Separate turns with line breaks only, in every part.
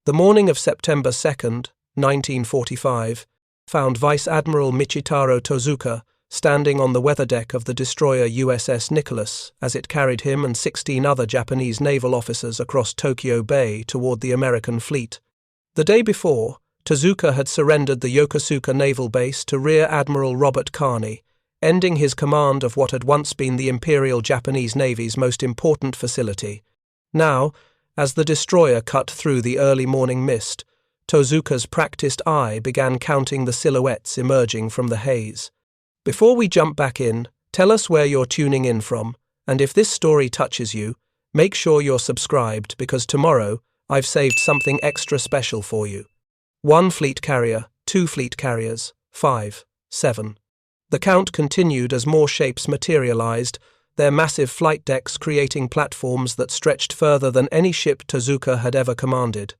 The morning of September 2nd, 1945, found Vice Admiral Michitaro Tozuka standing on the weatherdeck of the destroyer USS Nicholas as it carried him and 16 other Japanese naval officers across Tokyo Bay toward the American fleet. The day before, Tozuka had surrendered the Yokosuka Naval Base to Rear Admiral Robert Carney, ending his command of what had once been the Imperial Japanese Navy's most important facility. Now, as the destroyer cut through the early morning mist, Tozuka's practiced eye began counting the silhouettes emerging from the haze. Before we jump back in, tell us where you're tuning in from, and if this story touches you, make sure you're subscribed because tomorrow I've saved something extra special for you. 1 fleet carrier, 2 fleet carriers, 5, 7. The count continued as more shapes materialized, their massive flight decks creating platforms that stretched further than any ship Tozuka had ever commanded.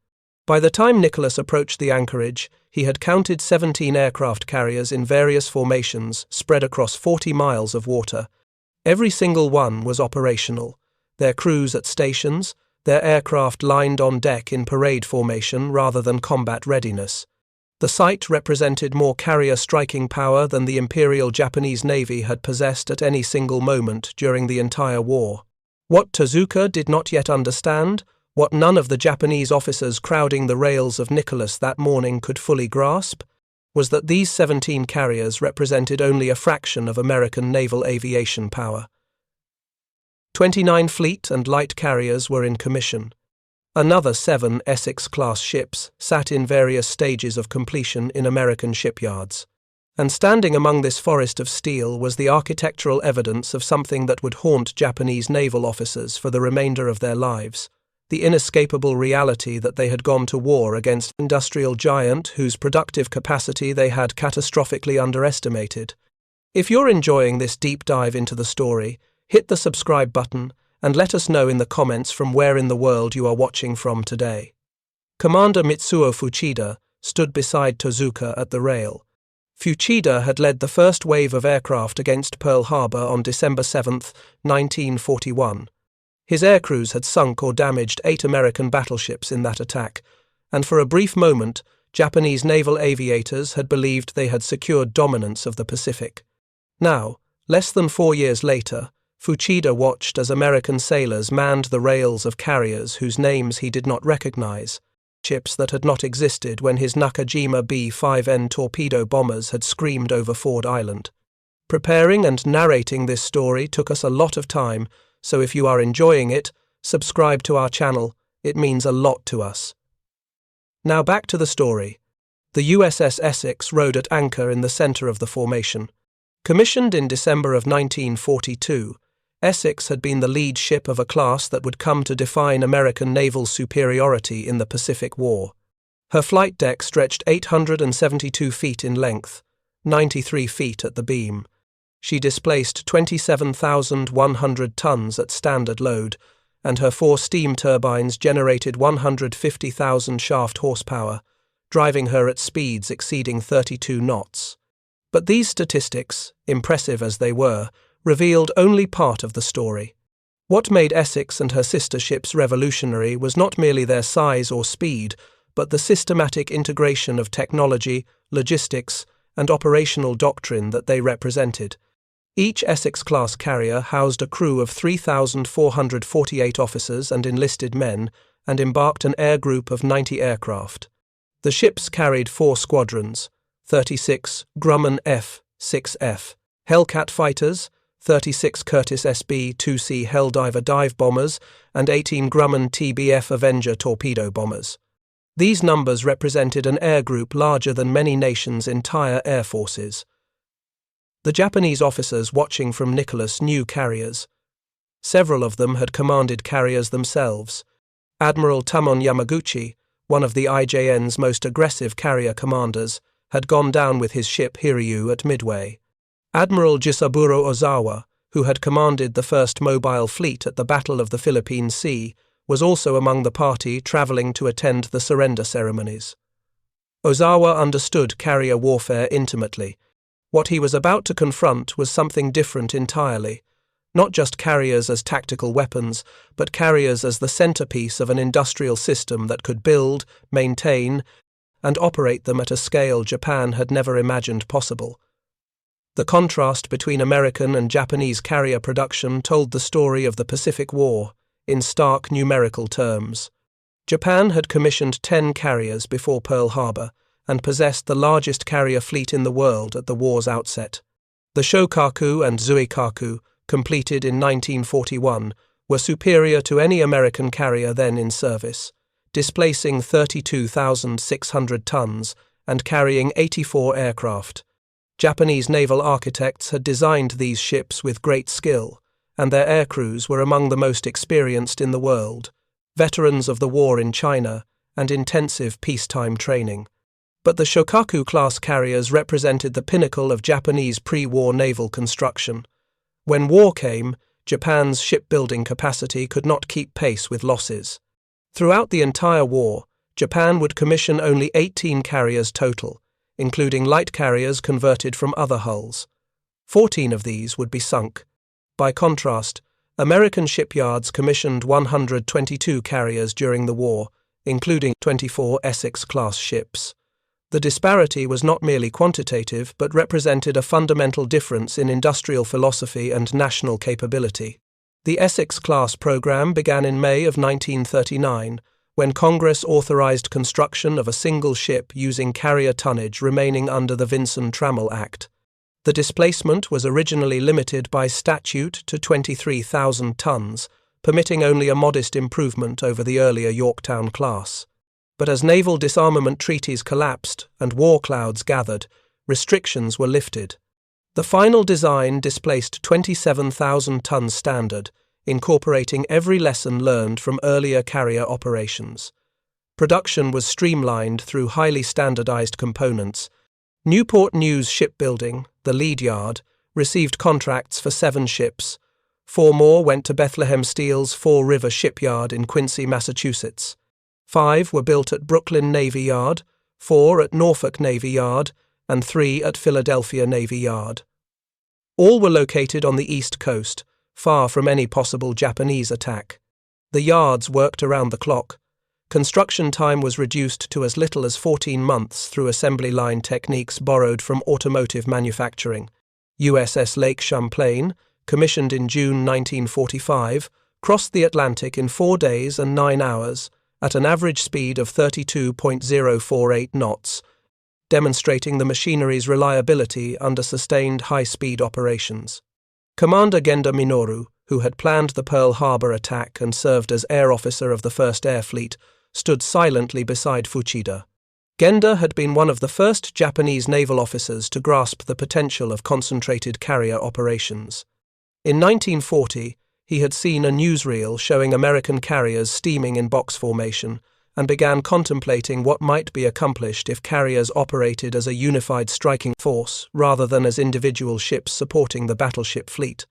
By the time Nicholas approached the anchorage, he had counted 17 aircraft carriers in various formations spread across 40 miles of water. Every single one was operational, their crews at stations, their aircraft lined on deck in parade formation rather than combat readiness. The sight represented more carrier striking power than the Imperial Japanese Navy had possessed at any single moment during the entire war. What Tozuka did not yet understand, what none of the Japanese officers crowding the rails of Nicholas that morning could fully grasp, was that these 17 carriers represented only a fraction of American naval aviation power. 29 fleet and light carriers were in commission. Another 7 Essex-class ships sat in various stages of completion in American shipyards. And standing among this forest of steel was the architectural evidence of something that would haunt Japanese naval officers for the remainder of their lives. The inescapable reality that they had gone to war against an industrial giant whose productive capacity they had catastrophically underestimated. If you're enjoying this deep dive into the story, hit the subscribe button and let us know in the comments from where in the world you are watching from today. Commander Mitsuo Fuchida stood beside Tozuka at the rail. Fuchida had led the first wave of aircraft against Pearl Harbor on December 7, 1941. His aircrews had sunk or damaged 8 American battleships in that attack, and for a brief moment, Japanese naval aviators had believed they had secured dominance of the Pacific. Now, less than 4 years later, Fuchida watched as American sailors manned the rails of carriers whose names he did not recognize, ships that had not existed when his Nakajima B-5N torpedo bombers had screamed over Ford Island. Preparing and narrating this story took us a lot of time, so if you are enjoying it, subscribe to our channel, it means a lot to us. Now back to the story. The USS Essex rode at anchor in the center of the formation. Commissioned in December of 1942, Essex had been the lead ship of a class that would come to define American naval superiority in the Pacific War. Her flight deck stretched 872 feet in length, 93 feet at the beam. She displaced 27,100 tons at standard load, and her 4 steam turbines generated 150,000 shaft horsepower, driving her at speeds exceeding 32 knots. But these statistics, impressive as they were, revealed only part of the story. What made Essex and her sister ships revolutionary was not merely their size or speed, but the systematic integration of technology, logistics, and operational doctrine that they represented. Each Essex-class carrier housed a crew of 3,448 officers and enlisted men and embarked an air group of 90 aircraft. The ships carried 4 squadrons, 36 Grumman F-6F Hellcat fighters, 36 Curtiss SB-2C Helldiver dive bombers, and 18 Grumman TBF Avenger torpedo bombers. These numbers represented an air group larger than many nations' entire air forces. The Japanese officers watching from Nicholas knew carriers. Several of them had commanded carriers themselves. Admiral Tamon Yamaguchi, one of the IJN's most aggressive carrier commanders, had gone down with his ship Hiryu at Midway. Admiral Jisaburo Ozawa, who had commanded the first mobile fleet at the Battle of the Philippine was also among the party traveling to attend the surrender ceremonies. Ozawa understood carrier warfare intimately. What he was about to confront was something different entirely. not just carriers as tactical weapons, but carriers as the centerpiece of an industrial system that could build, maintain, and operate them at a scale Japan had never imagined possible. The contrast between American and Japanese carrier production told the story of the Pacific War, in stark numerical terms. Japan had commissioned 10 carriers before Pearl Harbor, and possessed the largest carrier fleet in the world at the war's outset. The Shokaku and Zuikaku, completed in 1941, were superior to any American carrier then in service, displacing 32,600 tons and carrying 84 aircraft. Japanese naval architects had designed these ships with great skill, and their aircrews were among the most experienced in the world, veterans of the war in China and intensive peacetime training. But the Shokaku-class carriers represented the pinnacle of Japanese pre-war naval construction. When war came, Japan's shipbuilding capacity could not keep pace with losses. Throughout the entire war, Japan would commission only 18 carriers total, including light carriers converted from other hulls. 14 of these would be sunk. By contrast, American shipyards commissioned 122 carriers during the war, including 24 Essex-class ships. The disparity was not merely quantitative, but represented a fundamental difference in industrial philosophy and national capability. The Essex-class program began in May of 1939, when Congress authorized construction of a single ship using carrier tonnage remaining under the Vinson-Trammell Act. The displacement was originally limited by statute to 23,000 tons, permitting only a modest improvement over the earlier Yorktown class. But as naval disarmament treaties collapsed and war clouds gathered, restrictions were lifted. The final design displaced 27,000 tons standard, incorporating every lesson learned from earlier carrier operations. Production was streamlined through highly standardized components. Newport News Shipbuilding, the lead yard, received contracts for 7 ships. 4 more went to Bethlehem Steel's Fall River Shipyard in Quincy, Massachusetts. 5 were built at Brooklyn Navy Yard, 4 at Norfolk Navy Yard, and 3 at Philadelphia Navy Yard. All were located on the East Coast, far from any possible Japanese attack. The yards worked around the clock. Construction time was reduced to as little as 14 months through assembly line techniques borrowed from automotive manufacturing. USS Lake Champlain, commissioned in June 1945, crossed the Atlantic in 4 days and 9 hours, at an average speed of 32.048 knots, demonstrating the machinery's reliability under sustained high-speed operations. Commander Genda Minoru, who had planned the Pearl Harbor attack and served as air officer of the 1st Air Fleet, stood silently beside Fuchida. Genda had been one of the first Japanese naval officers to grasp the potential of concentrated carrier operations. In 1940, he had seen a newsreel showing American carriers steaming in box formation and began contemplating what might be accomplished if carriers operated as a unified striking force rather than as individual ships supporting the battleship fleet.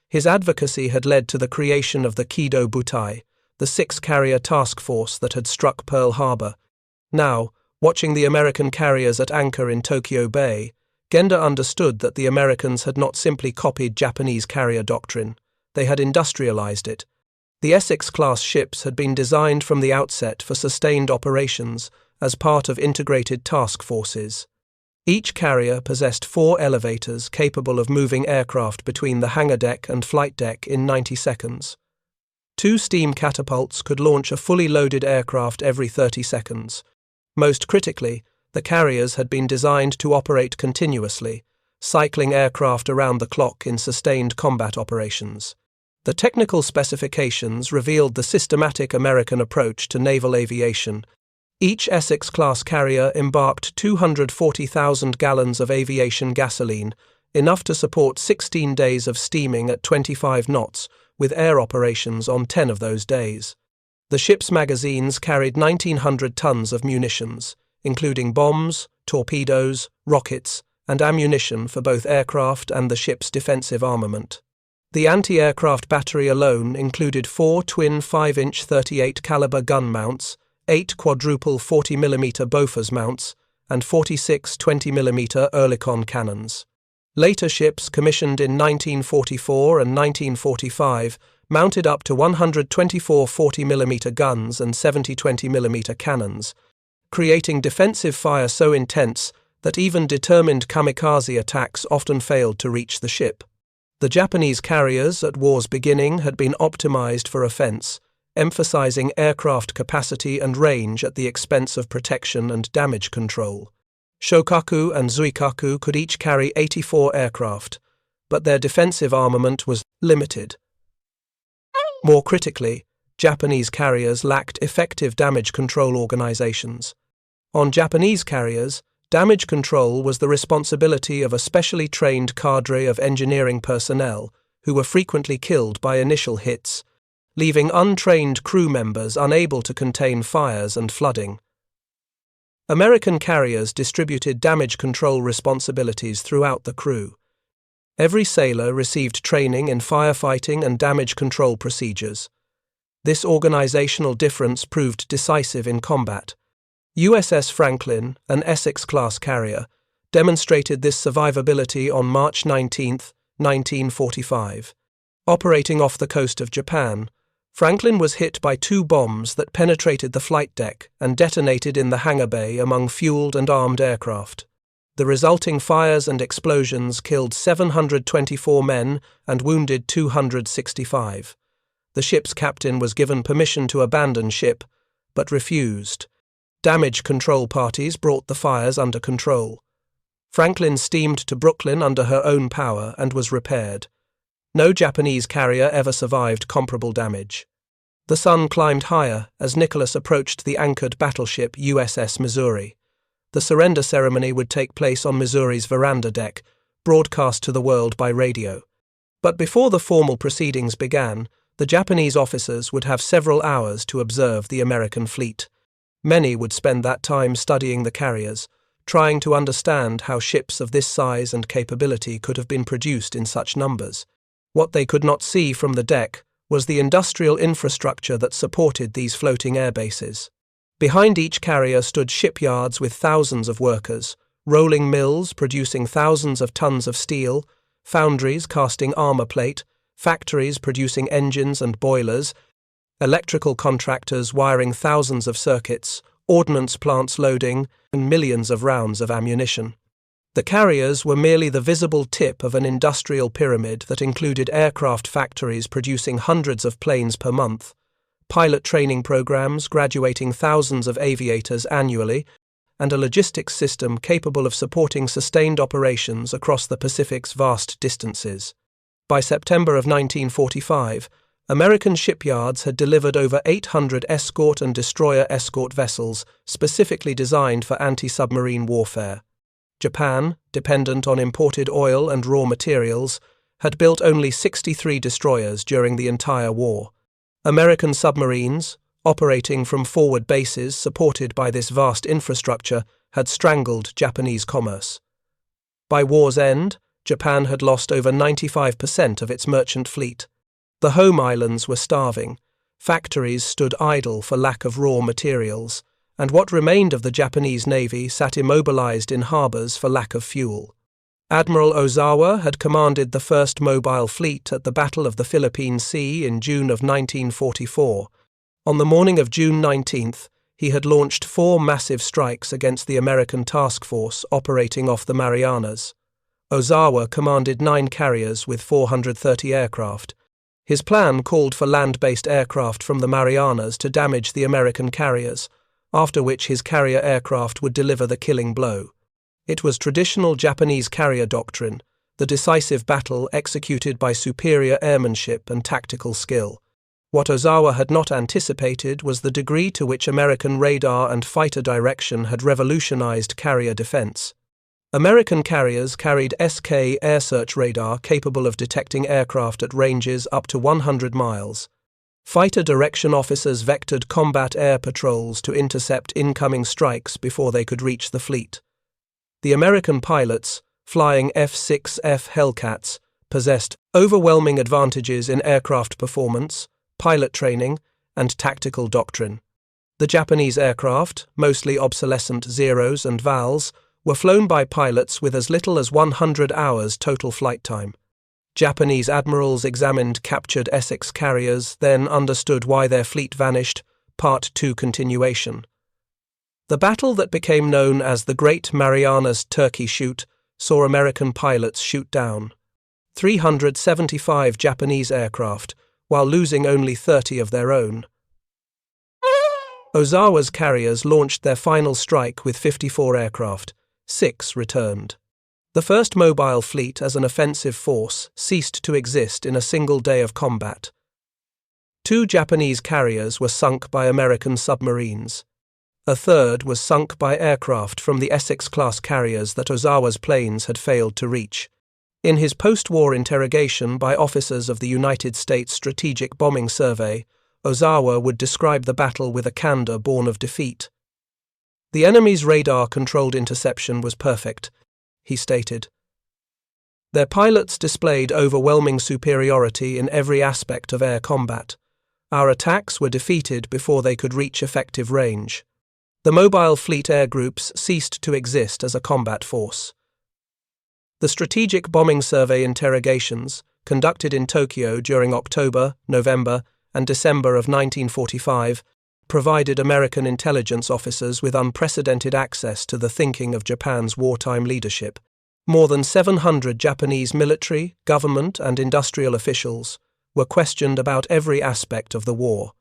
His advocacy had led to the creation of the Kido Butai, the 6-carrier task force that had struck Pearl Harbor. Now, watching the American carriers at anchor in Tokyo Bay, Genda understood that the Americans had not simply copied Japanese carrier doctrine, they had industrialized it. The Essex-class ships had been designed from the outset for sustained operations as part of integrated task forces. Each carrier possessed 4 elevators capable of moving aircraft between the hangar deck and flight deck in 90 seconds. 2 steam catapults could launch a fully loaded aircraft every 30 seconds. Most critically, the carriers had been designed to operate continuously, cycling aircraft around the clock in sustained combat operations. The technical specifications revealed the systematic American approach to naval aviation. Each Essex-class carrier embarked 240,000 gallons of aviation gasoline, enough to support 16 days of steaming at 25 knots, with air operations on 10 of those days. The ship's magazines carried 1,900 tons of munitions, including bombs, torpedoes, rockets, and ammunition for both aircraft and the ship's defensive armament. The anti-aircraft battery alone included 4 twin 5-inch 38 caliber gun mounts, 8 quadruple 40mm Bofors mounts, and 46 20mm Oerlikon cannons. Later ships commissioned in 1944 and 1945 mounted up to 124 40mm guns and 70 20mm cannons, creating defensive fire so intense that even determined kamikaze attacks often failed to reach the ship. The Japanese carriers at war's beginning had been optimized for offense, emphasizing aircraft capacity and range at the expense of protection and damage control. Shokaku and Zuikaku could each carry 84 aircraft, but their defensive armament was limited. More critically, Japanese carriers lacked effective damage control organizations. On Japanese carriers, damage control was the responsibility of a specially trained cadre of engineering personnel who were frequently killed by initial hits, leaving untrained crew members unable to contain fires and flooding. American carriers distributed damage control responsibilities throughout the crew. Every sailor received training in firefighting and damage control procedures. This organizational difference proved decisive in combat. USS Franklin, an Essex-class carrier, demonstrated this survivability on March 19, 1945. Operating off the coast of Japan, Franklin was hit by 2 bombs that penetrated the flight deck and detonated in the hangar bay among fueled and armed aircraft. The resulting fires and explosions killed 724 men and wounded 265. The ship's captain was given permission to abandon ship, but refused. Damage control parties brought the fires under control. Franklin steamed to Brooklyn under her own power and was repaired. No Japanese carrier ever survived comparable damage. The sun climbed higher as Nicholas approached the anchored battleship USS Missouri. The surrender ceremony would take place on Missouri's veranda deck, broadcast to the world by radio. But before the formal proceedings began, the Japanese officers would have several hours to observe the American fleet. Many would spend that time studying the carriers, trying to understand how ships of this size and capability could have been produced in such numbers. What they could not see from the deck was the industrial infrastructure that supported these floating air bases. Behind each carrier stood shipyards with thousands of workers, rolling mills producing thousands of tons of steel, foundries casting armor plate, factories producing engines and boilers, electrical contractors wiring thousands of circuits, ordnance plants loading, and millions of rounds of ammunition. The carriers were merely the visible tip of an industrial pyramid that included aircraft factories producing hundreds of planes per month, pilot training programs graduating thousands of aviators annually, and a logistics system capable of supporting sustained operations across the Pacific's vast distances. By September of 1945, American shipyards had delivered over 800 escort and destroyer escort vessels specifically designed for anti-submarine warfare. Japan, dependent on imported oil and raw materials, had built only 63 destroyers during the entire war. American submarines, operating from forward bases supported by this vast infrastructure, had strangled Japanese commerce. By war's end, Japan had lost over 95% of its merchant fleet. The home islands were starving, factories stood idle for lack of raw materials, and what remained of the Japanese Navy sat immobilized in harbors for lack of fuel. Admiral Ozawa had commanded the first mobile fleet at the Battle of the Philippine Sea in June of 1944. On the morning of June 19th, he had launched 4 massive strikes against the American task force operating off the Marianas. Ozawa commanded 9 carriers with 430 aircraft. His plan called for land-based aircraft from the Marianas to damage the American carriers, after which his carrier aircraft would deliver the killing blow. It was traditional Japanese carrier doctrine, the decisive battle executed by superior airmanship and tactical skill. What Ozawa had not anticipated was the degree to which American radar and fighter direction had revolutionized carrier defense. American carriers carried SK air search radar capable of detecting aircraft at ranges up to 100 miles. Fighter direction officers vectored combat air patrols to intercept incoming strikes before they could reach the fleet. The American pilots, flying F-6F Hellcats, possessed overwhelming advantages in aircraft performance, pilot training, and tactical doctrine. The Japanese aircraft, mostly obsolescent Zeros and VALs, were flown by pilots with as little as 100 hours total flight time. Japanese admirals examined captured Essex carriers, then understood why their fleet vanished. Part 2 continuation. The battle that became known as the Great Marianas Turkey Shoot saw American pilots shoot down 375 Japanese aircraft, while losing only 30 of their own. Ozawa's carriers launched their final strike with 54 aircraft. 6 returned. The first mobile fleet as an offensive force ceased to exist in a single day of combat. 2 Japanese carriers were sunk by American submarines. A third was sunk by aircraft from the Essex-class carriers that Ozawa's planes had failed to reach. In his post-war interrogation by officers of the United States Strategic Bombing Survey, Ozawa would describe the battle with a candor born of defeat. "The enemy's radar-controlled interception was perfect," he stated. "Their pilots displayed overwhelming superiority in every aspect of air combat. Our attacks were defeated before they could reach effective range. The mobile fleet air groups ceased to exist as a combat force." The Strategic Bombing Survey interrogations, conducted in Tokyo during October, November, and December of 1945, provided American intelligence officers with unprecedented access to the thinking of Japan's wartime leadership. More than 700 Japanese military, government, and industrial officials were questioned about every aspect of the war.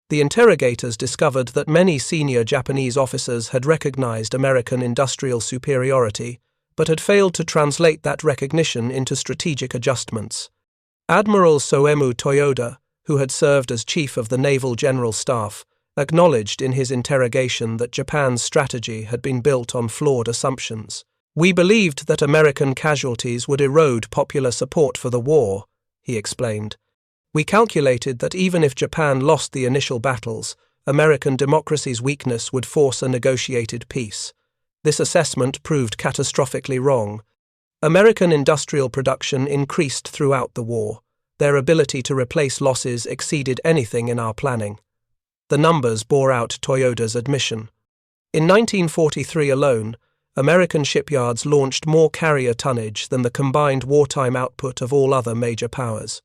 The interrogators discovered that many senior Japanese officers had recognized American industrial superiority, but had failed to translate that recognition into strategic adjustments. Admiral Soemu Toyoda, who had served as chief of the Naval General Staff, acknowledged in his interrogation that Japan's strategy had been built on flawed assumptions. "We believed that American casualties would erode popular support for the war," he explained. "We calculated that even if Japan lost the initial battles, American democracy's weakness would force a negotiated peace. This assessment proved catastrophically wrong. American industrial production increased throughout the war. Their ability to replace losses exceeded anything in our planning." The numbers bore out Toyoda's admission. In 1943 alone, American shipyards launched more carrier tonnage than the combined wartime output of all other major powers.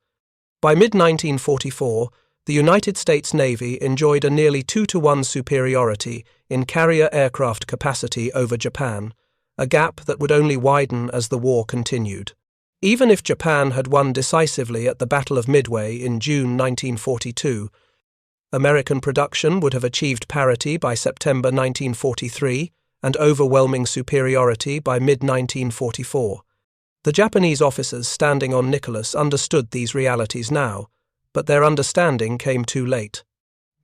By mid-1944, the United States Navy enjoyed a nearly 2-to-1 superiority in carrier aircraft capacity over Japan, a gap that would only widen as the war continued. Even if Japan had won decisively at the Battle of Midway in June 1942, American production would have achieved parity by September 1943 and overwhelming superiority by mid-1944. The Japanese officers standing on Nicholas understood these realities now, but their understanding came too late.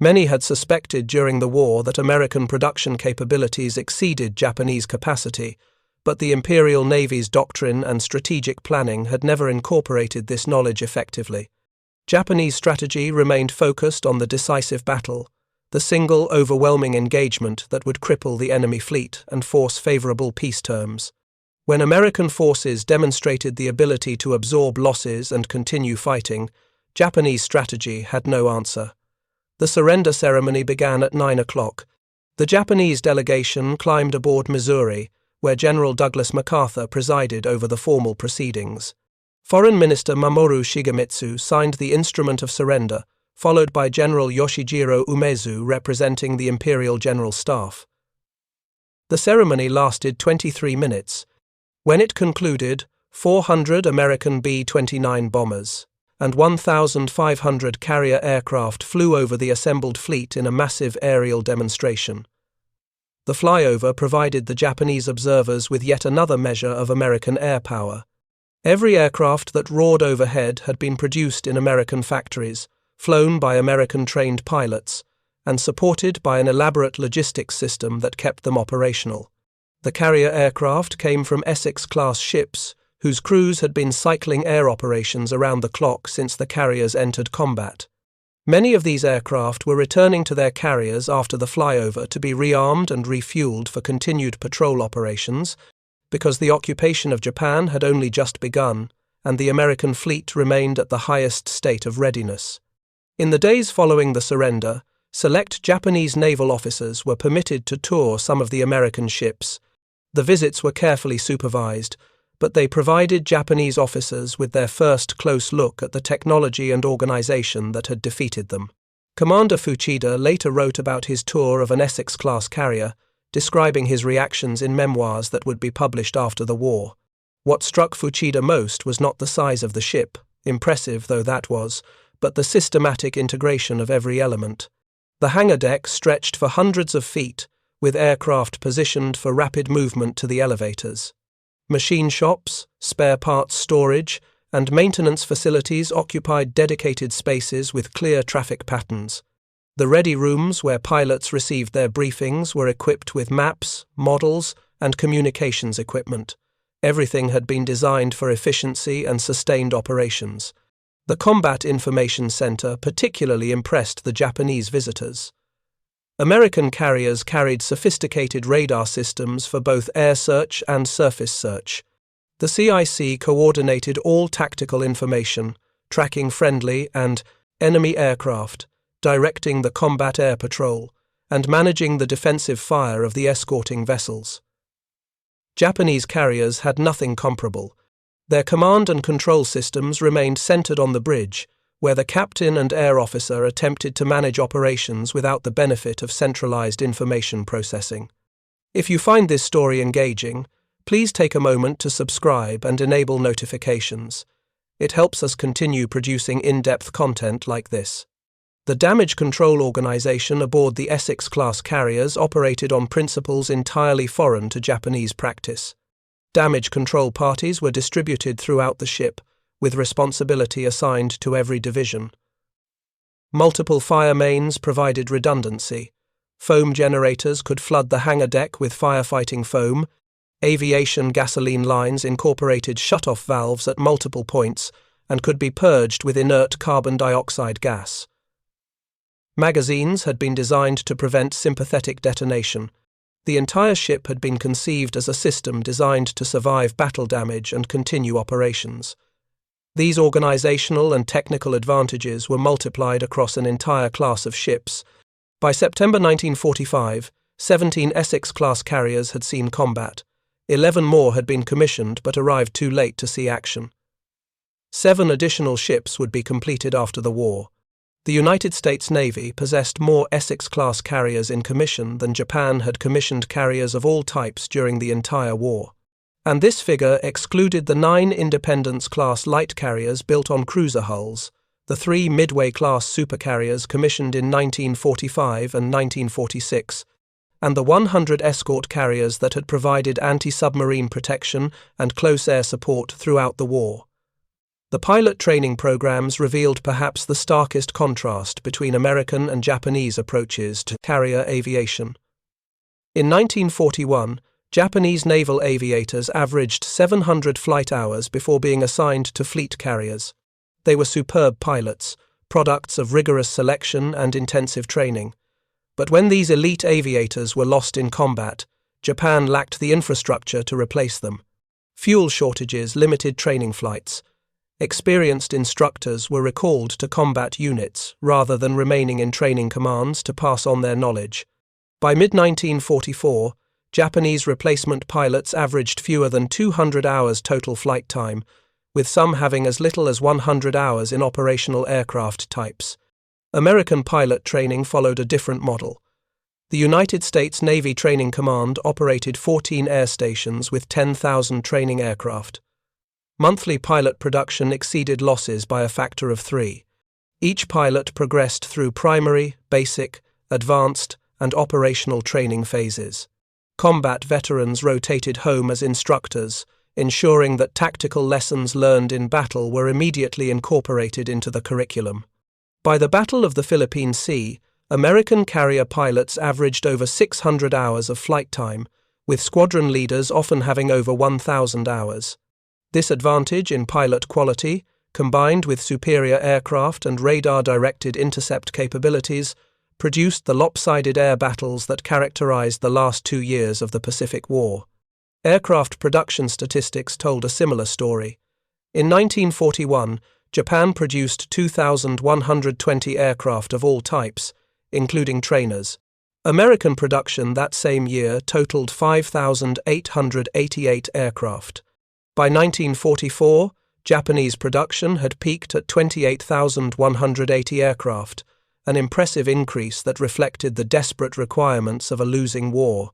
Many had suspected during the war that American production capabilities exceeded Japanese capacity, but the Imperial Navy's doctrine and strategic planning had never incorporated this knowledge effectively. Japanese strategy remained focused on the decisive battle, the single overwhelming engagement that would cripple the enemy fleet and force favorable peace terms. When American forces demonstrated the ability to absorb losses and continue fighting, Japanese strategy had no answer. The surrender ceremony began at 9 o'clock. The Japanese delegation climbed aboard Missouri, where General Douglas MacArthur presided over the formal proceedings. Foreign Minister Mamoru Shigemitsu signed the instrument of surrender, followed by General Yoshijiro Umezu representing the Imperial General Staff. The ceremony lasted 23 minutes. When it concluded, 400 American B-29 bombers and 1,500 carrier aircraft flew over the assembled fleet in a massive aerial demonstration. The flyover provided the Japanese observers with yet another measure of American air power. Every aircraft that roared overhead had been produced in American factories, flown by American-trained pilots, and supported by an elaborate logistics system that kept them operational. The carrier aircraft came from Essex-class ships, whose crews had been cycling air operations around the clock since the carriers entered combat. Many of these aircraft were returning to their carriers after the flyover to be rearmed and refueled for continued patrol operations, because the occupation of Japan had only just begun, and the American fleet remained at the highest state of readiness. In the days following the surrender, select Japanese naval officers were permitted to tour some of the American ships. The visits were carefully supervised, but they provided Japanese officers with their first close look at the technology and organization that had defeated them. Commander Fuchida later wrote about his tour of an Essex-class carrier, describing his reactions in memoirs that would be published after the war. What struck Fuchida most was not the size of the ship, impressive though that was, but the systematic integration of every element. The hangar deck stretched for hundreds of feet, with aircraft positioned for rapid movement to the elevators. Machine shops, spare parts storage, and maintenance facilities occupied dedicated spaces with clear traffic patterns. The ready rooms where pilots received their briefings were equipped with maps, models, and communications equipment. Everything had been designed for efficiency and sustained operations. The Combat Information Center particularly impressed the Japanese visitors. American carriers carried sophisticated radar systems for both air search and surface search. The CIC coordinated all tactical information, tracking friendly and enemy aircraft, directing the combat air patrol, and managing the defensive fire of the escorting vessels. Japanese carriers had nothing comparable. Their command and control systems remained centered on the bridge, where the captain and air officer attempted to manage operations without the benefit of centralized information processing. If you find this story engaging, please take a moment to subscribe and enable notifications. It helps us continue producing in-depth content like this. The damage control organization aboard the Essex-class carriers operated on principles entirely foreign to Japanese practice. Damage control parties were distributed throughout the ship, with responsibility assigned to every division. Multiple fire mains provided redundancy. Foam generators could flood the hangar deck with firefighting foam. Aviation gasoline lines incorporated shutoff valves at multiple points and could be purged with inert carbon dioxide gas. Magazines had been designed to prevent sympathetic detonation. The entire ship had been conceived as a system designed to survive battle damage and continue operations. These organizational and technical advantages were multiplied across an entire class of ships. By September 1945, 17 Essex-class carriers had seen combat. 11 more had been commissioned but arrived too late to see action. 7 additional ships would be completed after the war. The United States Navy possessed more Essex-class carriers in commission than Japan had commissioned carriers of all types during the entire war. And this figure excluded the 9 Independence-class light carriers built on cruiser hulls, the 3 Midway-class supercarriers commissioned in 1945 and 1946, and the 100 escort carriers that had provided anti-submarine protection and close air support throughout the war. The pilot training programs revealed perhaps the starkest contrast between American and Japanese approaches to carrier aviation. In 1941, Japanese naval aviators averaged 700 flight hours before being assigned to fleet carriers. They were superb pilots, products of rigorous selection and intensive training. But when these elite aviators were lost in combat, Japan lacked the infrastructure to replace them. Fuel shortages limited training flights. Experienced instructors were recalled to combat units rather than remaining in training commands to pass on their knowledge. By mid-1944, Japanese replacement pilots averaged fewer than 200 hours total flight time, with some having as little as 100 hours in operational aircraft types. American pilot training followed a different model. The United States Navy Training Command operated 14 air stations with 10,000 training aircraft. Monthly pilot production exceeded losses by a factor of 3. Each pilot progressed through primary, basic, advanced, and operational training phases. Combat veterans rotated home as instructors, ensuring that tactical lessons learned in battle were immediately incorporated into the curriculum. By the Battle of the Philippine Sea, American carrier pilots averaged over 600 hours of flight time, with squadron leaders often having over 1,000 hours. This advantage in pilot quality, combined with superior aircraft and radar-directed intercept capabilities, produced the lopsided air battles that characterized the last 2 years of the Pacific War. Aircraft production statistics told a similar story. In 1941, Japan produced 2,120 aircraft of all types, including trainers. American production that same year totaled 5,888 aircraft. By 1944, Japanese production had peaked at 28,180 aircraft, an impressive increase that reflected the desperate requirements of a losing war.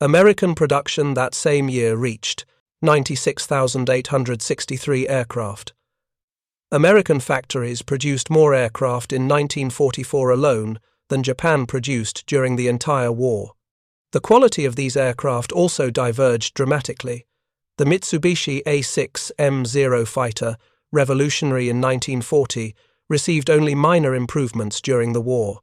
American production that same year reached 96,863 aircraft. American factories produced more aircraft in 1944 alone than Japan produced during the entire war. The quality of these aircraft also diverged dramatically. The Mitsubishi A6M0 fighter, revolutionary in 1940, received only minor improvements during the war.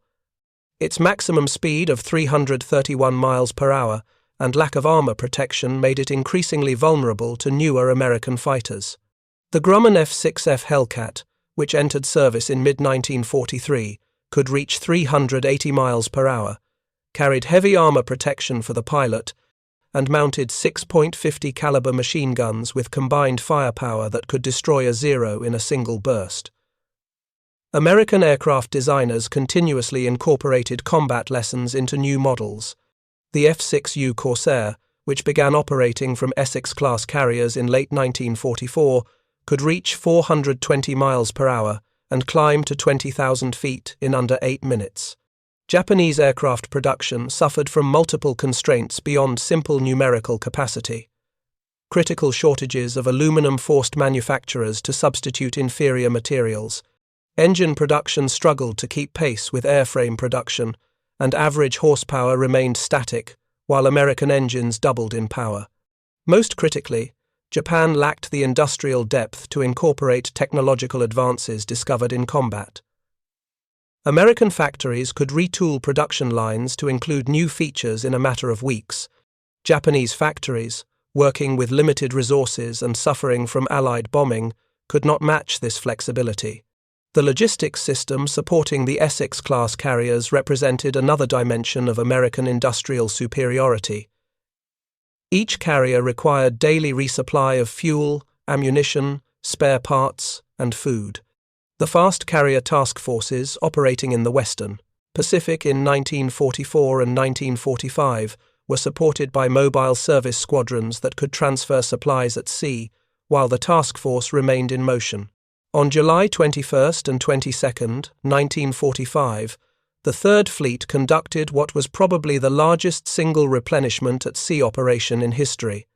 Its maximum speed of 331 miles per hour and lack of armor protection made it increasingly vulnerable to newer American fighters. The Grumman F-6F Hellcat, which entered service in mid-1943, could reach 380 miles per hour, carried heavy armor protection for the pilot, and mounted 6.50 caliber machine guns with combined firepower that could destroy a Zero in a single burst. American aircraft designers continuously incorporated combat lessons into new models. The F-6U Corsair, which began operating from Essex-class carriers in late 1944, could reach 420 miles per hour and climb to 20,000 feet in under 8 minutes. Japanese aircraft production suffered from multiple constraints beyond simple numerical capacity. Critical shortages of aluminum forced manufacturers to substitute inferior materials. Engine production struggled to keep pace with airframe production, and average horsepower remained static, while American engines doubled in power. Most critically, Japan lacked the industrial depth to incorporate technological advances discovered in combat. American factories could retool production lines to include new features in a matter of weeks. Japanese factories, working with limited resources and suffering from Allied bombing, could not match this flexibility. The logistics system supporting the Essex-class carriers represented another dimension of American industrial superiority. Each carrier required daily resupply of fuel, ammunition, spare parts, and food. The fast carrier task forces operating in the Western Pacific in 1944 and 1945 were supported by mobile service squadrons that could transfer supplies at sea, while the task force remained in motion. On July 21 and 22, 1945, the Third Fleet conducted what was probably the largest single replenishment at sea operation in history.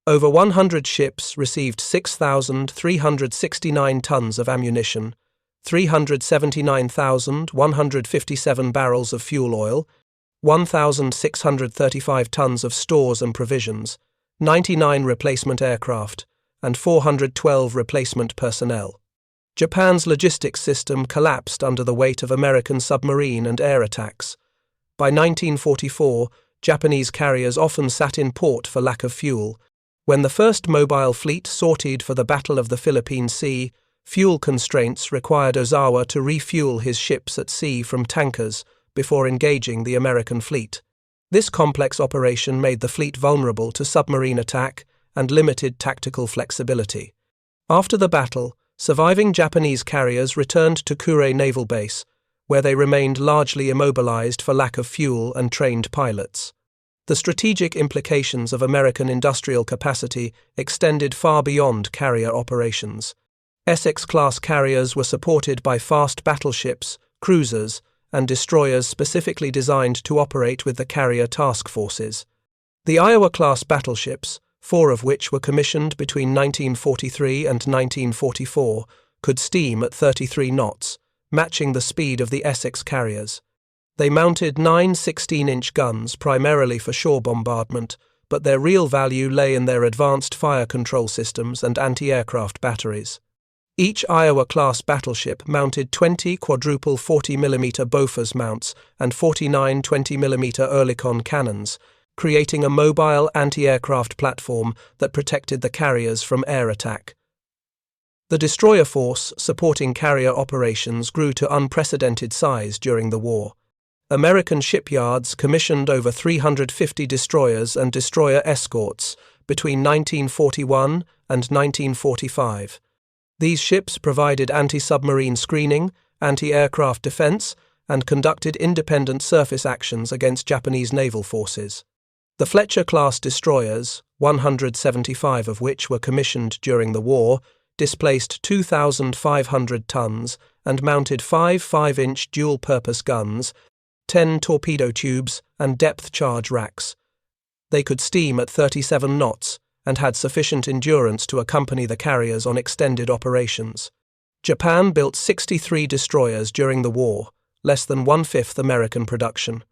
Over 100 ships received 6,369 tons of ammunition, 379,157 barrels of fuel oil, 1,635 tons of stores and provisions, 99 replacement aircraft, and 412 replacement personnel. Japan's logistics system collapsed under the weight of American submarine and air attacks. By 1944, Japanese carriers often sat in port for lack of fuel. When the first mobile fleet sortied for the Battle of the Philippine-Sea, fuel constraints required Ozawa to refuel his ships at sea from tankers before engaging the American fleet. This complex operation made the fleet vulnerable to submarine attack and limited tactical flexibility. After the battle, surviving Japanese carriers returned to Kure Naval Base, where they remained largely immobilized for lack of fuel and trained pilots. The strategic implications of American industrial capacity extended far beyond carrier operations. Essex-class carriers were supported by fast battleships, cruisers, and destroyers specifically designed to operate with the carrier task forces. The Iowa-class battleships, 4 of which were commissioned between 1943 and 1944, could steam at 33 knots, matching the speed of the Essex carriers. They mounted 9 16-inch guns primarily for shore bombardment, but their real value lay in their advanced fire control systems and anti-aircraft batteries. Each Iowa-class battleship mounted 20 quadruple 40mm Bofors mounts and 49 20mm Oerlikon cannons, creating a mobile anti-aircraft platform that protected the carriers from air attack. The destroyer force supporting carrier operations grew to unprecedented size during the war. American shipyards commissioned over 350 destroyers and destroyer escorts between 1941 and 1945. These ships provided anti-submarine screening, anti-aircraft defense, and conducted independent surface actions against Japanese naval forces. The Fletcher-class destroyers, 175 of which were commissioned during the war, displaced 2,500 tons and mounted 5 5-inch dual-purpose guns, 10 torpedo tubes, and depth charge racks. They could steam at 37 knots and had sufficient endurance to accompany the carriers on extended operations. Japan built 63 destroyers during the war, less than one-fifth American production.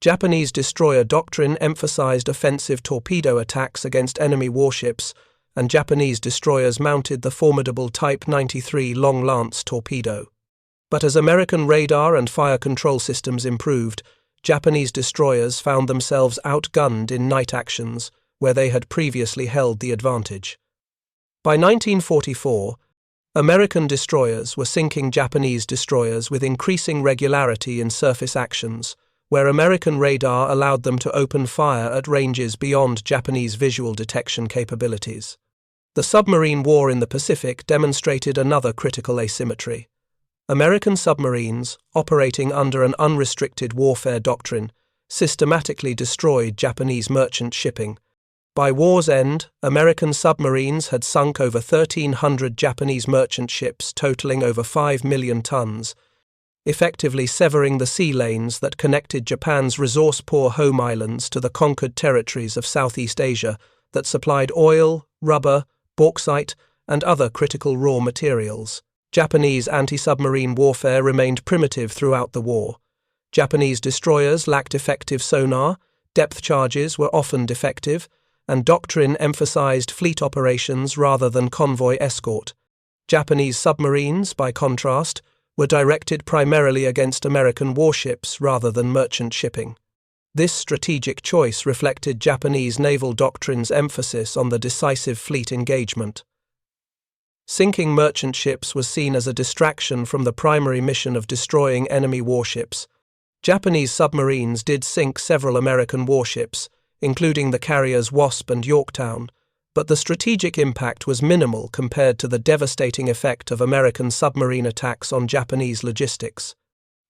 Japanese destroyer doctrine emphasized offensive torpedo attacks against enemy warships, and Japanese destroyers mounted the formidable Type 93 Long Lance torpedo. But as American radar and fire control systems improved, Japanese destroyers found themselves outgunned in night actions, where they had previously held the advantage. By 1944, American destroyers were sinking Japanese destroyers with increasing regularity in surface actions, where American radar allowed them to open fire at ranges beyond Japanese visual detection capabilities. The submarine war in the Pacific demonstrated another critical asymmetry. American submarines, operating under an unrestricted warfare doctrine, systematically destroyed Japanese merchant shipping. By war's end, American submarines had sunk over 1,300 Japanese merchant ships totaling over 5 million tons, effectively severing the sea lanes that connected Japan's resource-poor home islands to the conquered territories of Southeast Asia that supplied oil, rubber, bauxite, and other critical raw materials. Japanese anti-submarine warfare remained primitive throughout the war. Japanese destroyers lacked effective sonar, depth charges were often defective, and doctrine emphasized fleet operations rather than convoy escort. Japanese submarines, by contrast, were directed primarily against American warships rather than merchant shipping. This strategic choice reflected Japanese naval doctrine's emphasis on the decisive fleet engagement. Sinking merchant ships was seen as a distraction from the primary mission of destroying enemy warships. Japanese submarines did sink several American warships, including the carriers Wasp and Yorktown, but the strategic impact was minimal compared to the devastating effect of American submarine attacks on Japanese logistics.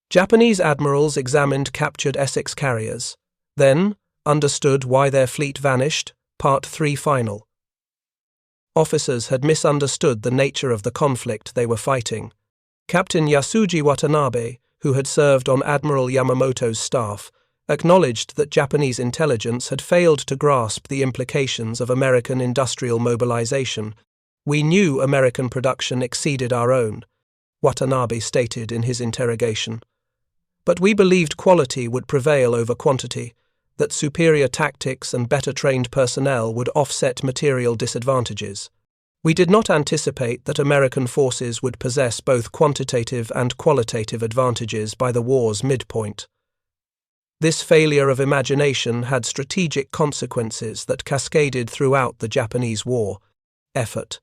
Japanese admirals examined captured Essex carriers, then understood why their fleet vanished. Part 3 final. Officers had misunderstood the nature of the conflict they were fighting. Captain Yasuji Watanabe, who had served on Admiral Yamamoto's staff, acknowledged that Japanese intelligence had failed to grasp the implications of American industrial mobilization. "We knew American production exceeded our own," Watanabe stated in his interrogation. "But we believed quality would prevail over quantity, that superior tactics and better trained personnel would offset material disadvantages. We did not anticipate that American forces would possess both quantitative and qualitative advantages by the war's midpoint." This failure of imagination had strategic consequences that cascaded throughout the Japanese war effort.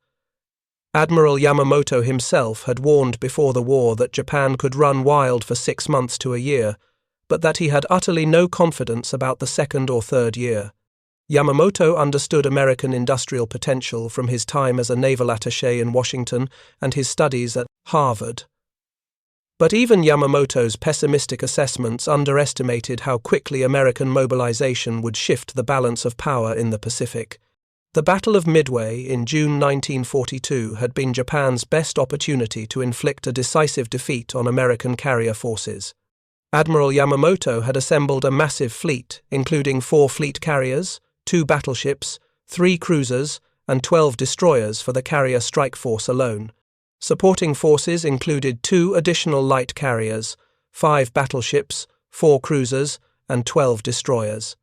Admiral Yamamoto himself had warned before the war that Japan could run wild for 6 months to a year, but that he had utterly no confidence about the second or third year. Yamamoto understood American industrial potential from his time as a naval attaché in Washington and his studies at Harvard. But even Yamamoto's pessimistic assessments underestimated how quickly American mobilization would shift the balance of power in the Pacific. The Battle of Midway in June 1942 had been Japan's best opportunity to inflict a decisive defeat on American carrier forces. Admiral Yamamoto had assembled a massive fleet, including 4 fleet carriers, 2 battleships, 3 cruisers, and 12 destroyers for the carrier strike force alone. Supporting forces included 2 additional light carriers, 5 battleships, 4 cruisers, and 12 destroyers.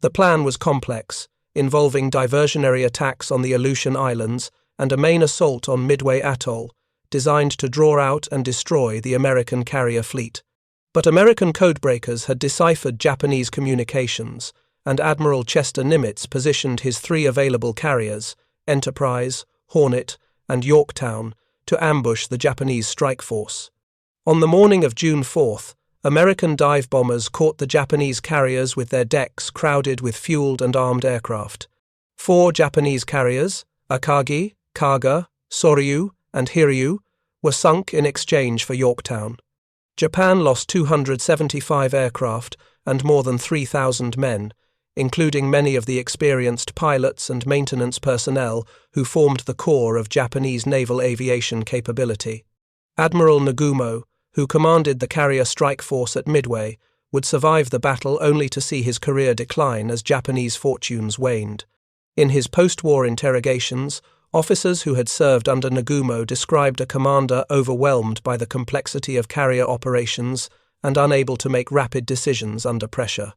The plan was complex, involving diversionary attacks on the Aleutian Islands and a main assault on Midway Atoll, designed to draw out and destroy the American carrier fleet. But American codebreakers had deciphered Japanese communications, and Admiral Chester Nimitz positioned his 3 available carriers, Enterprise, Hornet, and Yorktown, to ambush the Japanese strike force. On the morning of June 4th, American dive bombers caught the Japanese carriers with their decks crowded with fueled and armed aircraft. 4 Japanese carriers, Akagi, Kaga, Soryu, and Hiryu, were sunk in exchange for Yorktown. Japan lost 275 aircraft and more than 3,000 men, including many of the experienced pilots and maintenance personnel who formed the core of Japanese naval aviation capability. Admiral Nagumo, who commanded the carrier strike force at Midway, would survive the battle only to see his career decline as Japanese fortunes waned. In his post-war interrogations, officers who had served under Nagumo described a commander overwhelmed by the complexity of carrier operations and unable to make rapid decisions under pressure.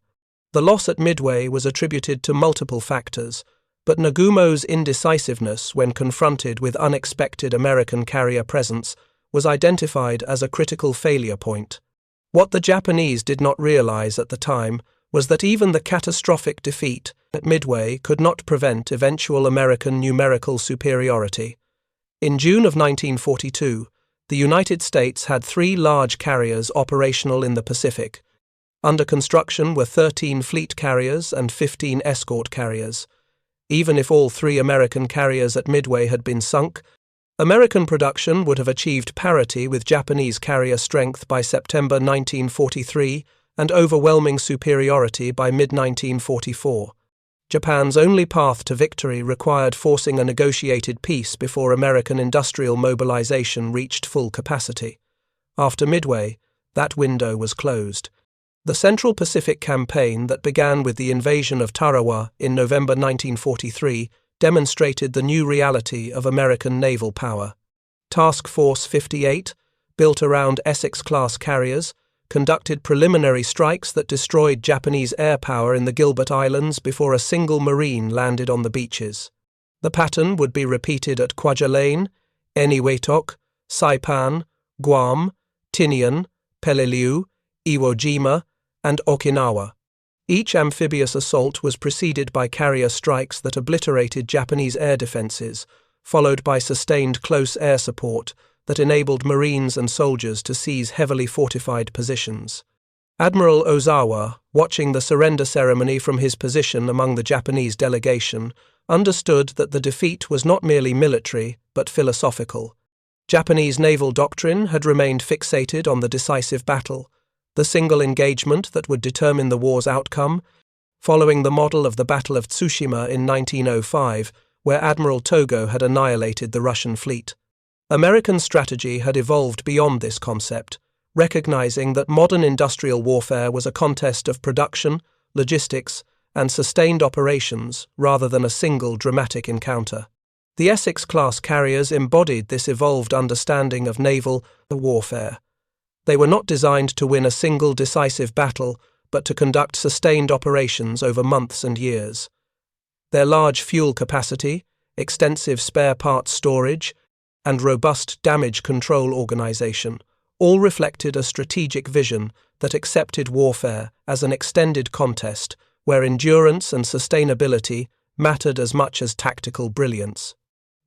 The loss at Midway was attributed to multiple factors, but Nagumo's indecisiveness when confronted with unexpected American carrier presence was identified as a critical failure point. What the Japanese did not realize at the time was that even the catastrophic defeat at Midway could not prevent eventual American numerical superiority. In June of 1942, the United States had 3 large carriers operational in the Pacific. Under construction were 13 fleet carriers and 15 escort carriers. Even if all 3 American carriers at Midway had been sunk, American production would have achieved parity with Japanese carrier strength by September 1943 and overwhelming superiority by mid-1944. Japan's only path to victory required forcing a negotiated peace before American industrial mobilization reached full capacity. After Midway, that window was closed. The Central Pacific Campaign that began with the invasion of Tarawa in November 1943 demonstrated the new reality of American naval power. Task Force 58, built around Essex-class carriers, conducted preliminary strikes that destroyed Japanese air power in the Gilbert Islands before a single Marine landed on the beaches. The pattern would be repeated at Kwajalein, Eniwetok, Saipan, Guam, Tinian, Peleliu, Iwo Jima, and Okinawa. Each amphibious assault was preceded by carrier strikes that obliterated Japanese air defenses, followed by sustained close air support that enabled Marines and soldiers to seize heavily fortified positions. Admiral Ozawa, watching the surrender ceremony from his position among the Japanese delegation, understood that the defeat was not merely military but philosophical. Japanese naval doctrine had remained fixated on the decisive battle, the single engagement that would determine the war's outcome, following the model of the Battle of Tsushima in 1905, where Admiral Togo had annihilated the Russian fleet. American strategy had evolved beyond this concept, recognizing that modern industrial warfare was a contest of production, logistics, and sustained operations rather than a single dramatic encounter. The Essex-class carriers embodied this evolved understanding of naval warfare. They were not designed to win a single decisive battle, but to conduct sustained operations over months and years. Their large fuel capacity, extensive spare parts storage, and robust damage control organization all reflected a strategic vision that accepted warfare as an extended contest where endurance and sustainability mattered as much as tactical brilliance.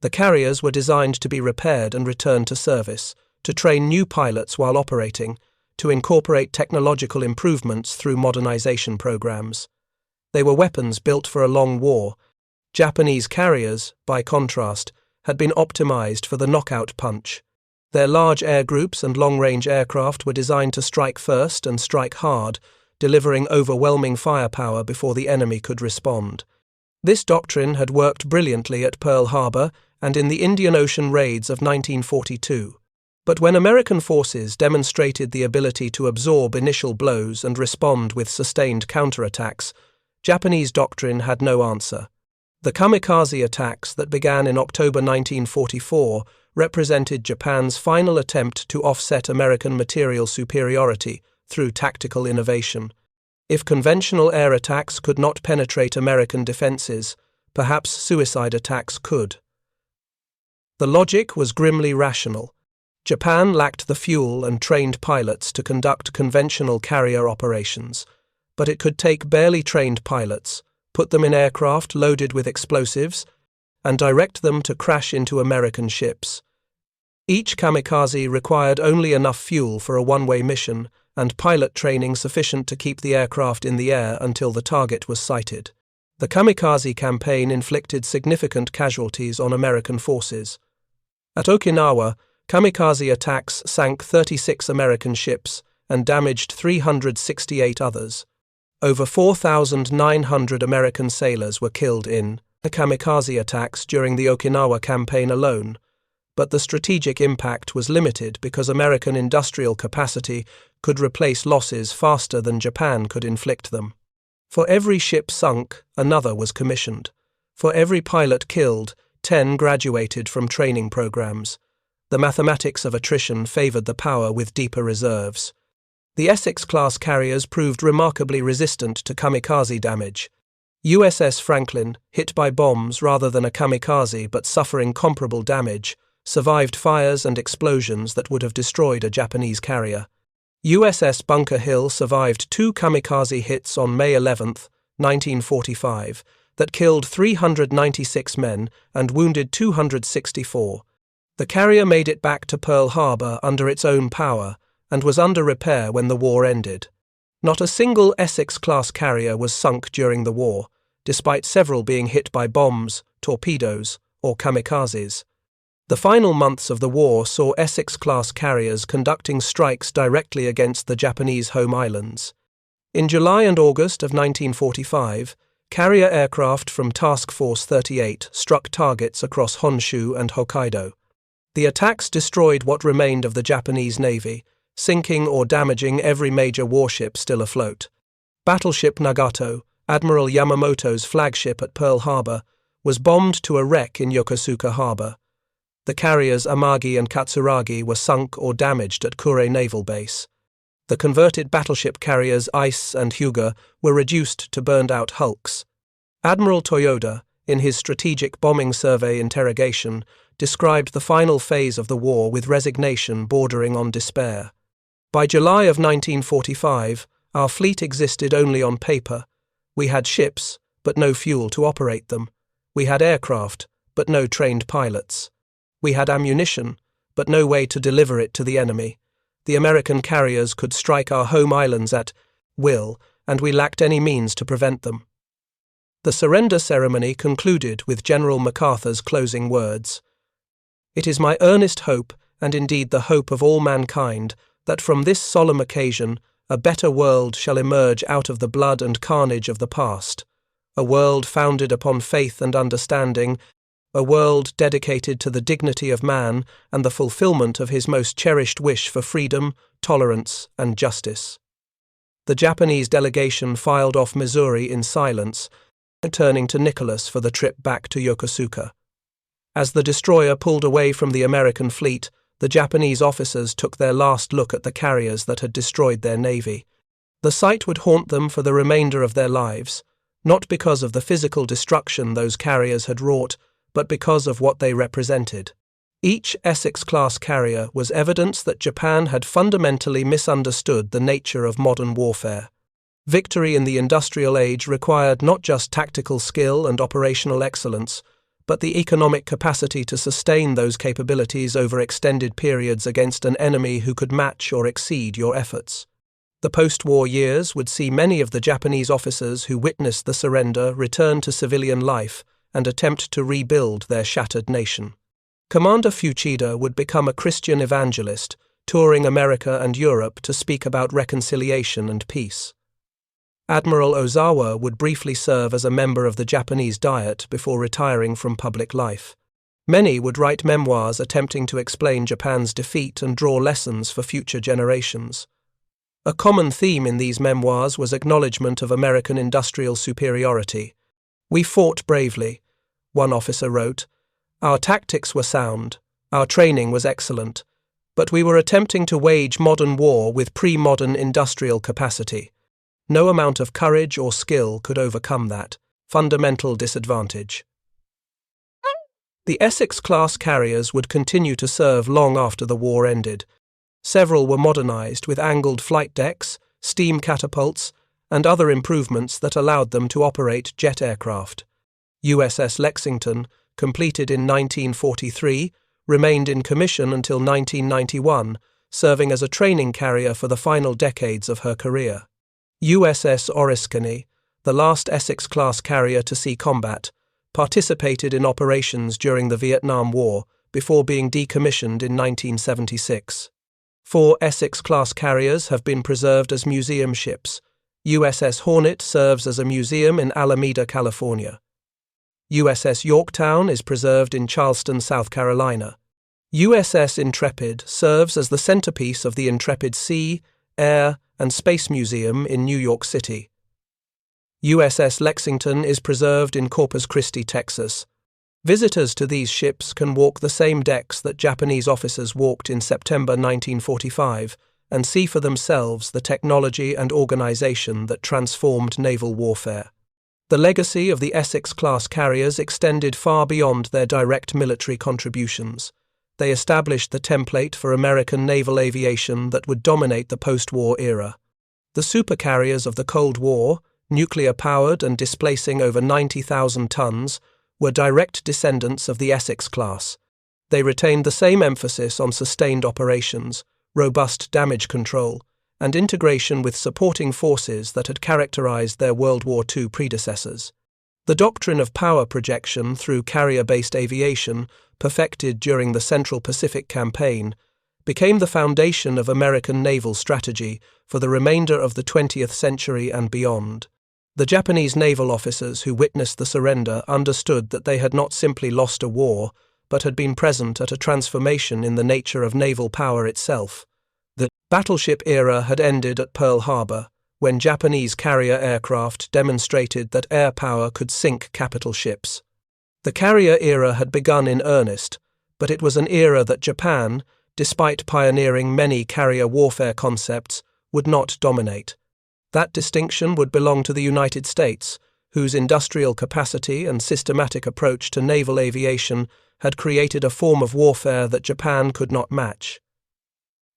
The carriers were designed to be repaired and returned to service, to train new pilots while operating, to incorporate technological improvements through modernization programs. They were weapons built for a long war. Japanese carriers, by contrast, had been optimized for the knockout punch. Their large air groups and long-range aircraft were designed to strike first and strike hard, delivering overwhelming firepower before the enemy could respond. This doctrine had worked brilliantly at Pearl Harbor and in the Indian Ocean raids of 1942. But when American forces demonstrated the ability to absorb initial blows and respond with sustained counterattacks, Japanese doctrine had no answer. The kamikaze attacks that began in October 1944 represented Japan's final attempt to offset American material superiority through tactical innovation. If conventional air attacks could not penetrate American defenses, perhaps suicide attacks could. The logic was grimly rational. Japan lacked the fuel and trained pilots to conduct conventional carrier operations, but it could take barely trained pilots, put them in aircraft loaded with explosives, and direct them to crash into American ships. Each kamikaze required only enough fuel for a one-way mission and pilot training sufficient to keep the aircraft in the air until the target was sighted. The kamikaze campaign inflicted significant casualties on American forces. At Okinawa, kamikaze attacks sank 36 American ships and damaged 368 others. Over 4,900 American sailors were killed in kamikaze attacks during the Okinawa campaign alone, but the strategic impact was limited because American industrial capacity could replace losses faster than Japan could inflict them. For every ship sunk, another was commissioned. For every pilot killed, 10 graduated from training programs. The mathematics of attrition favored the power with deeper reserves. The Essex-class carriers proved remarkably resistant to kamikaze damage. USS Franklin, hit by bombs rather than a kamikaze but suffering comparable damage, survived fires and explosions that would have destroyed a Japanese carrier. USS Bunker Hill survived 2 kamikaze hits on May 11, 1945, that killed 396 men and wounded 264. The carrier made it back to Pearl Harbor under its own power and was under repair when the war ended. Not a single Essex-class carrier was sunk during the war, despite several being hit by bombs, torpedoes, or kamikazes. The final months of the war saw Essex-class carriers conducting strikes directly against the Japanese home islands. In July and August of 1945, carrier aircraft from Task Force 38 struck targets across Honshu and Hokkaido. The attacks destroyed what remained of the Japanese Navy, sinking or damaging every major warship still afloat. Battleship Nagato, Admiral Yamamoto's flagship at Pearl Harbor, was bombed to a wreck in Yokosuka Harbor. The carriers Amagi and Katsuragi were sunk or damaged at Kure Naval Base. The converted battleship carriers Ice and Hyuga were reduced to burned-out hulks. Admiral Toyoda, in his Strategic Bombing Survey interrogation, described the final phase of the war with resignation bordering on despair. By July of 1945, our fleet existed only on paper. We had ships, but no fuel to operate them. We had aircraft, but no trained pilots. We had ammunition, but no way to deliver it to the enemy. The American carriers could strike our home islands at will, and we lacked any means to prevent them. The surrender ceremony concluded with General MacArthur's closing words. "It is my earnest hope, and indeed the hope of all mankind, that from this solemn occasion a better world shall emerge out of the blood and carnage of the past, a world founded upon faith and understanding, a world dedicated to the dignity of man and the fulfillment of his most cherished wish for freedom, tolerance, and justice." The Japanese delegation filed off Missouri in silence, returning to Nicholas for the trip back to Yokosuka. As the destroyer pulled away from the American fleet, the Japanese officers took their last look at the carriers that had destroyed their navy. The sight would haunt them for the remainder of their lives, not because of the physical destruction those carriers had wrought, but because of what they represented. Each Essex-class carrier was evidence that Japan had fundamentally misunderstood the nature of modern warfare. Victory in the industrial age required not just tactical skill and operational excellence, but the economic capacity to sustain those capabilities over extended periods against an enemy who could match or exceed your efforts. The post-war years would see many of the Japanese officers who witnessed the surrender return to civilian life and attempt to rebuild their shattered nation. Commander Fuchida would become a Christian evangelist, touring America and Europe to speak about reconciliation and peace. Admiral Ozawa would briefly serve as a member of the Japanese Diet before retiring from public life. Many would write memoirs attempting to explain Japan's defeat and draw lessons for future generations. A common theme in these memoirs was acknowledgement of American industrial superiority. "We fought bravely," one officer wrote. "Our tactics were sound, our training was excellent, but we were attempting to wage modern war with pre-modern industrial capacity. No amount of courage or skill could overcome that fundamental disadvantage." The Essex-class carriers would continue to serve long after the war ended. Several were modernized with angled flight decks, steam catapults, and other improvements that allowed them to operate jet aircraft. USS Lexington, completed in 1943, remained in commission until 1991, serving as a training carrier for the final decades of her career. USS Oriskany, the last Essex-class carrier to see combat, participated in operations during the Vietnam War, before being decommissioned in 1976. 4 Essex-class carriers have been preserved as museum ships. USS Hornet serves as a museum in Alameda, California. USS Yorktown is preserved in Charleston, South Carolina. USS Intrepid serves as the centerpiece of the Intrepid Sea, Air, and Space Museum in New York City. USS Lexington is preserved in Corpus Christi, Texas. Visitors to these ships can walk the same decks that Japanese officers walked in September 1945 and see for themselves the technology and organization that transformed naval warfare. The legacy of the Essex-class carriers extended far beyond their direct military contributions. They established the template for American naval aviation that would dominate the post-war era. The supercarriers of the Cold War, nuclear-powered and displacing over 90,000 tons, were direct descendants of the Essex class. They retained the same emphasis on sustained operations, robust damage control, and integration with supporting forces that had characterized their World War II predecessors. The doctrine of power projection through carrier-based aviation, perfected during the Central Pacific Campaign, became the foundation of American naval strategy for the remainder of the 20th century and beyond. The Japanese naval officers who witnessed the surrender understood that they had not simply lost a war, but had been present at a transformation in the nature of naval power itself. The battleship era had ended at Pearl Harbor, when Japanese carrier aircraft demonstrated that air power could sink capital ships. The carrier era had begun in earnest, but it was an era that Japan, despite pioneering many carrier warfare concepts, would not dominate. That distinction would belong to the United States, whose industrial capacity and systematic approach to naval aviation had created a form of warfare that Japan could not match.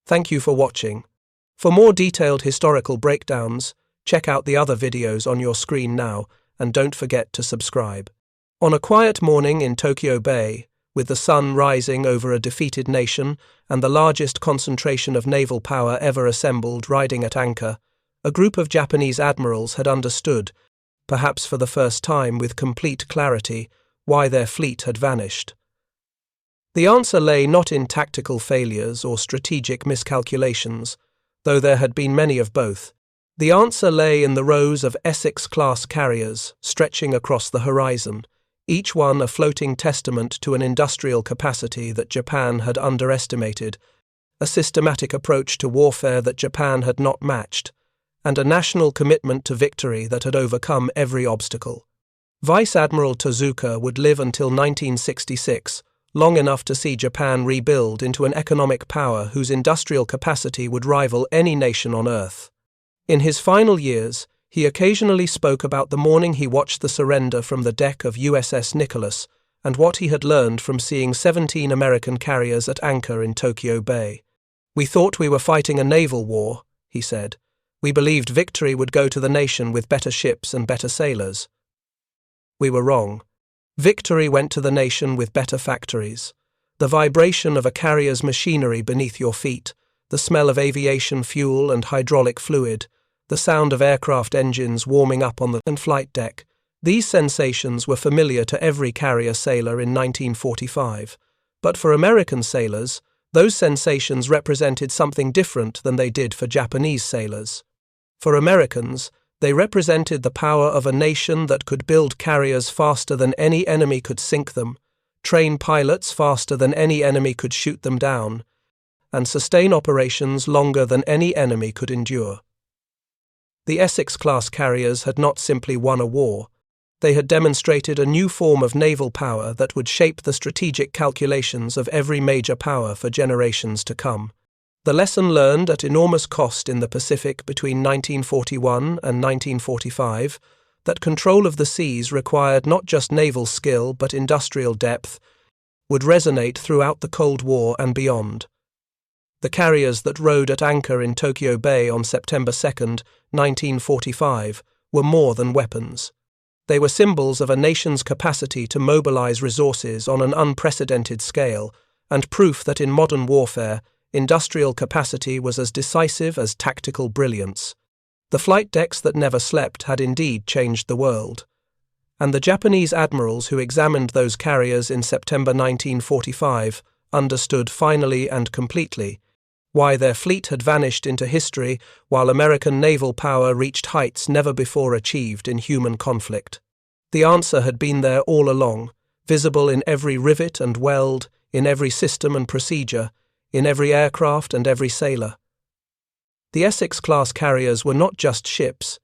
Thank you for watching. For more detailed historical breakdowns, check out the other videos on your screen now, and don't forget to subscribe. On a quiet morning in Tokyo Bay, with the sun rising over a defeated nation and the largest concentration of naval power ever assembled riding at anchor, a group of Japanese admirals had understood, perhaps for the first time with complete clarity, why their fleet had vanished. The answer lay not in tactical failures or strategic miscalculations, though there had been many of both. The answer lay in the rows of Essex-class carriers stretching across the horizon, each one a floating testament to an industrial capacity that Japan had underestimated, a systematic approach to warfare that Japan had not matched, and a national commitment to victory that had overcome every obstacle. Vice Admiral Tozuka would live until 1966, long enough to see Japan rebuild into an economic power whose industrial capacity would rival any nation on Earth. In his final years, he occasionally spoke about the morning he watched the surrender from the deck of USS Nicholas and what he had learned from seeing 17 American carriers at anchor in Tokyo Bay. "We thought we were fighting a naval war," he said. "We believed victory would go to the nation with better ships and better sailors. We were wrong. Victory went to the nation with better factories. The vibration of a carrier's machinery beneath your feet, the smell of aviation fuel and hydraulic fluid, the sound of aircraft engines warming up on the flight deck, these sensations were familiar to every carrier sailor in 1945. But for American sailors, those sensations represented something different than they did for Japanese sailors. For Americans, they represented the power of a nation that could build carriers faster than any enemy could sink them, train pilots faster than any enemy could shoot them down, and sustain operations longer than any enemy could endure. The Essex-class carriers had not simply won a war. They had demonstrated a new form of naval power that would shape the strategic calculations of every major power for generations to come. The lesson learned at enormous cost in the Pacific between 1941 and 1945, that control of the seas required not just naval skill but industrial depth, would resonate throughout the Cold War and beyond. The carriers that rode at anchor in Tokyo Bay on September 2, 1945, were more than weapons. They were symbols of a nation's capacity to mobilize resources on an unprecedented scale, and proof that in modern warfare, industrial capacity was as decisive as tactical brilliance. The flight decks that never slept had indeed changed the world. and the Japanese admirals who examined those carriers in September 1945 understood finally and completely why their fleet had vanished into history while American naval power reached heights never before achieved in human conflict. The answer had been there all along, visible in every rivet and weld, in every system and procedure, in every aircraft and every sailor. The Essex-class carriers were not just ships.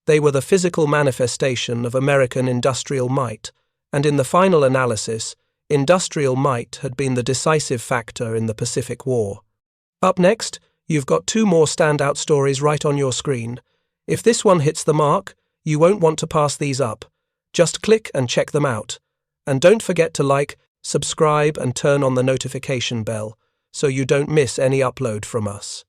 They were the physical manifestation of American industrial might, and in the final analysis, industrial might had been the decisive factor in the Pacific War. Up next, you've got two more standout stories right on your screen. If this one hits the mark, you won't want to pass these up. Just click and check them out. And don't forget to like, subscribe and turn on the notification bell so you don't miss any upload from us.